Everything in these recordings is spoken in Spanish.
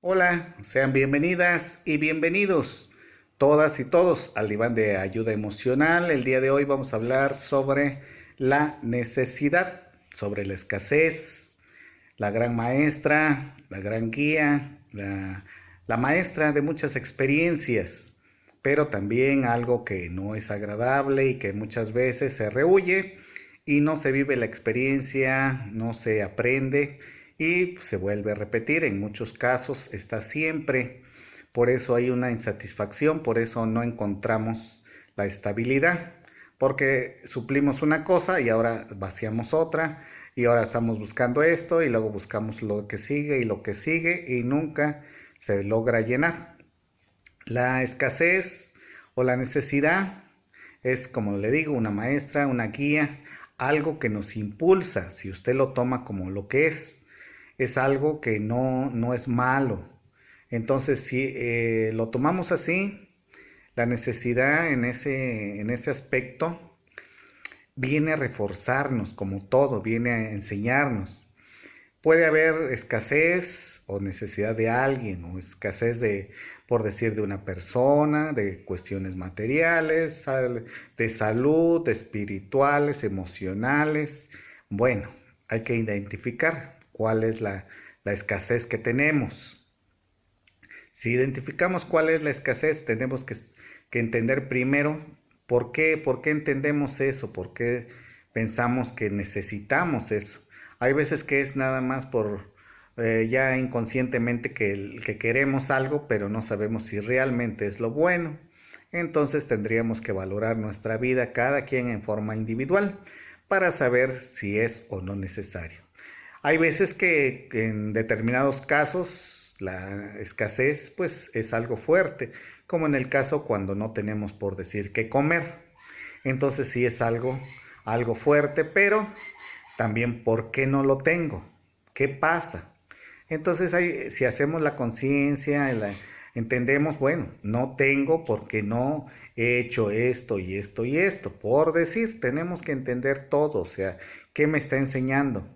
Hola, sean bienvenidas y bienvenidos todas y todos al diván de ayuda emocional. El día de hoy vamos a hablar sobre la necesidad, sobre la escasez, la gran maestra, la gran guía, la maestra de muchas experiencias, pero también algo que no es agradable y que muchas veces se rehúye y no se vive la experiencia, no se aprende y se vuelve a repetir. En muchos casos está siempre. Por eso hay una insatisfacción, por eso no encontramos la estabilidad, porque suplimos una cosa y ahora vaciamos otra y ahora estamos buscando esto y luego buscamos lo que sigue y lo que sigue y nunca se logra llenar. La escasez o la necesidad es, como le digo, una maestra, una guía, algo que nos impulsa, si usted lo toma como lo que es algo que no es malo. Entonces, si lo tomamos así, la necesidad en ese aspecto viene a reforzarnos como todo, viene a enseñarnos. Puede haber escasez o necesidad de alguien, o escasez de, por decir, de una persona, de cuestiones materiales, de salud, de espirituales, emocionales. Bueno, hay que identificar cuál es la escasez que tenemos. Si identificamos cuál es la escasez, tenemos que entender primero por qué entendemos eso, por qué pensamos que necesitamos eso. Hay veces que es nada más por ya inconscientemente que queremos algo, pero no sabemos si realmente es lo bueno. Entonces tendríamos que valorar nuestra vida, cada quien en forma individual, para saber si es o no necesario. Hay veces que en determinados casos la escasez pues es algo fuerte, como en el caso cuando no tenemos, por decir, qué comer. Entonces sí es algo fuerte, pero también ¿por qué no lo tengo? ¿Qué pasa? Entonces si hacemos la conciencia, entendemos, bueno, no tengo porque no he hecho esto y esto y esto. Por decir, tenemos que entender todo, o sea, ¿qué me está enseñando?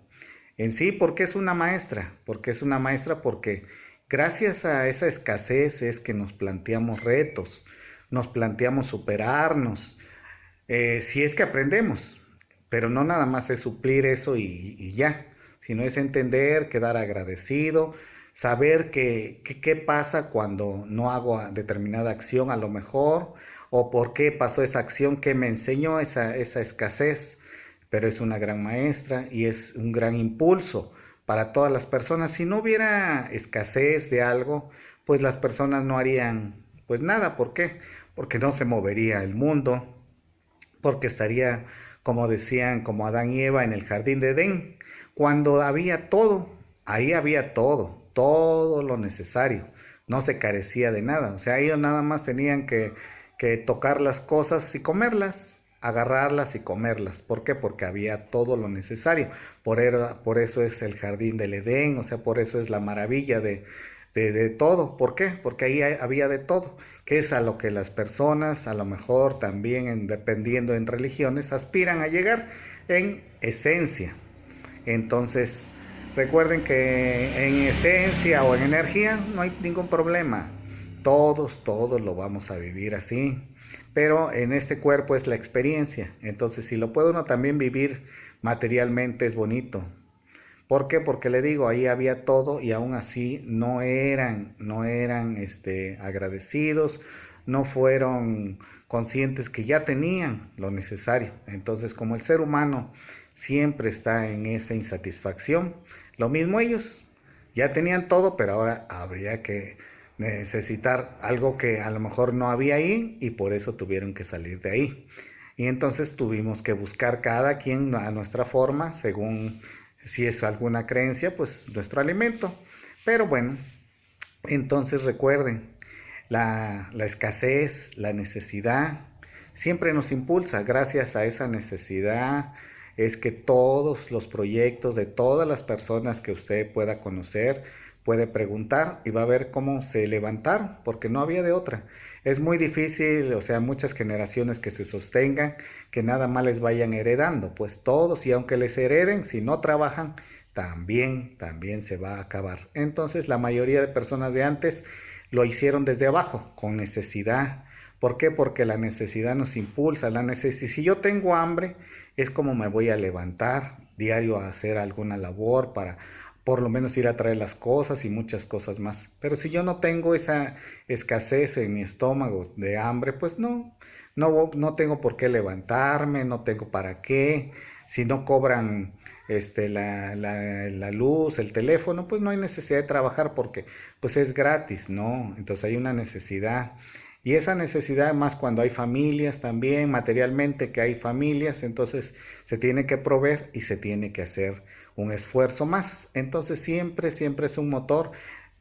En sí, ¿por qué es una maestra? Porque es una maestra porque gracias a esa escasez es que nos planteamos retos, nos planteamos superarnos, si es que aprendemos, pero no nada más es suplir eso y ya, sino es entender, quedar agradecido, saber qué pasa cuando no hago determinada acción a lo mejor, o por qué pasó esa acción que me enseñó esa escasez, pero es una gran maestra y es un gran impulso para todas las personas. Si no hubiera escasez de algo, pues las personas no harían pues nada. ¿Por qué? Porque no se movería el mundo, porque estaría, como decían, como Adán y Eva en el jardín de Edén, cuando había todo, ahí había todo, todo lo necesario, no se carecía de nada, o sea, ellos nada más tenían que tocar las cosas y comerlas, agarrarlas y comerlas. ¿Por qué? Porque había todo lo necesario, por eso es el jardín del Edén, o sea, por eso es la maravilla de todo. ¿Por qué? Porque ahí había de todo, que es a lo que las personas, a lo mejor también dependiendo en religiones, aspiran a llegar en esencia. Entonces, recuerden que en esencia o en energía no hay ningún problema. Todos lo vamos a vivir así. Pero en este cuerpo es la experiencia. Entonces, si lo puede uno también vivir materialmente, es bonito. ¿Por qué? Porque le digo, ahí había todo y aún así no eran agradecidos, no fueron conscientes que ya tenían lo necesario. Entonces, como el ser humano siempre está en esa insatisfacción, lo mismo ellos, ya tenían todo, pero ahora habría que necesitar algo que a lo mejor no había ahí y por eso tuvieron que salir de ahí. Y entonces tuvimos que buscar cada quien a nuestra forma, según si es alguna creencia, pues nuestro alimento. Pero bueno, entonces recuerden, la escasez, la necesidad, siempre nos impulsa. Gracias a esa necesidad es que todos los proyectos de todas las personas que usted pueda conocer, puede preguntar y va a ver cómo se levantaron, porque no había de otra. Es muy difícil, o sea, muchas generaciones que se sostengan, que nada más les vayan heredando, pues todos, y aunque les hereden, si no trabajan, también se va a acabar. Entonces la mayoría de personas de antes lo hicieron desde abajo, con necesidad. ¿Por qué? Porque la necesidad nos impulsa. Si yo tengo hambre, es como me voy a levantar diario a hacer alguna labor para por lo menos ir a traer las cosas y muchas cosas más. Pero si yo no tengo esa escasez en mi estómago de hambre, pues no tengo por qué levantarme, no tengo para qué. Si no cobran la luz, el teléfono, pues no hay necesidad de trabajar porque pues es gratis, ¿no? Entonces hay una necesidad. Y esa necesidad más cuando hay familias también, materialmente que hay familias, entonces se tiene que proveer y se tiene que hacer un esfuerzo más. Entonces siempre es un motor.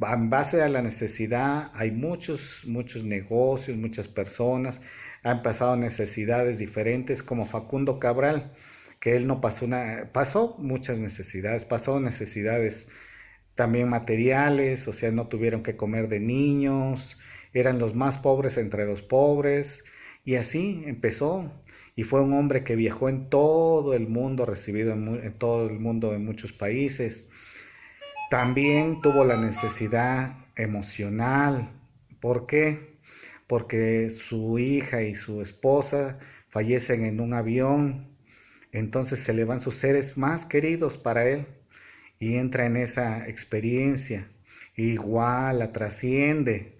En base a la necesidad hay muchos negocios, muchas personas, han pasado necesidades diferentes como Facundo Cabral, que él no pasó muchas necesidades, pasó necesidades también materiales, o sea, no tuvieron que comer de niños, eran los más pobres entre los pobres, y así empezó. Y fue un hombre que viajó en todo el mundo, recibido en todo el mundo, en muchos países. También tuvo la necesidad emocional. ¿Por qué? Porque su hija y su esposa fallecen en un avión, entonces se le van sus seres más queridos para él y entra en esa experiencia, igual la trasciende.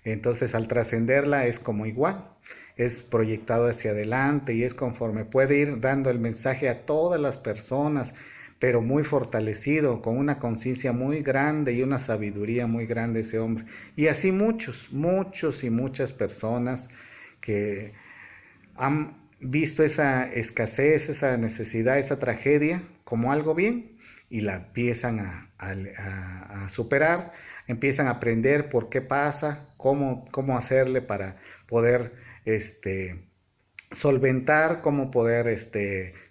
Entonces al trascenderla es como igual, es proyectado hacia adelante y es conforme puede ir dando el mensaje a todas las personas, pero muy fortalecido, con una conciencia muy grande y una sabiduría muy grande ese hombre. Y así muchos y muchas personas que han visto esa escasez, esa necesidad, esa tragedia como algo bien y la empiezan a superar, empiezan a aprender por qué pasa, cómo hacerle para poder solventar, cómo poder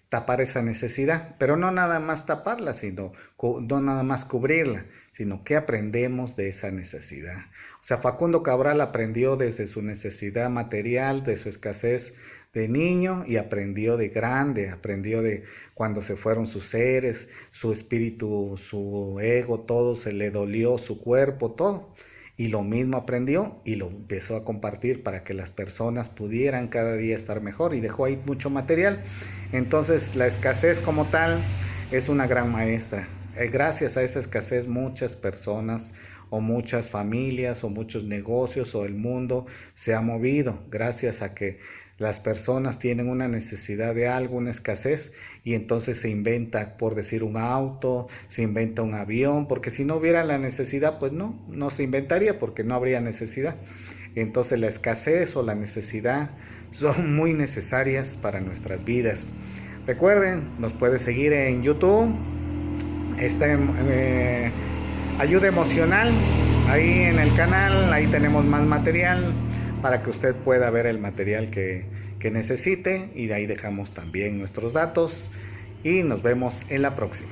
tapar esa necesidad, pero no nada más taparla, sino no nada más cubrirla, sino que aprendemos de esa necesidad. O sea, Facundo Cabral aprendió desde su necesidad material, de su escasez de niño, y aprendió de grande, aprendió de cuando se fueron sus seres, su espíritu, su ego, todo se le dolió, su cuerpo, todo. Y lo mismo aprendió y lo empezó a compartir para que las personas pudieran cada día estar mejor, y dejó ahí mucho material. Entonces la escasez como tal es una gran maestra. Gracias a esa escasez muchas personas o muchas familias o muchos negocios o el mundo se ha movido, gracias a que las personas tienen una necesidad de algo, una escasez, y entonces se inventa, por decir, un auto, se inventa un avión, porque si no hubiera la necesidad, pues no se inventaría, porque no habría necesidad. Entonces la escasez o la necesidad son muy necesarias para nuestras vidas. Recuerden, nos puede seguir en YouTube, Ayuda Emocional, ahí en el canal, ahí tenemos más material para que usted pueda ver el material que necesite, y de ahí dejamos también nuestros datos y nos vemos en la próxima.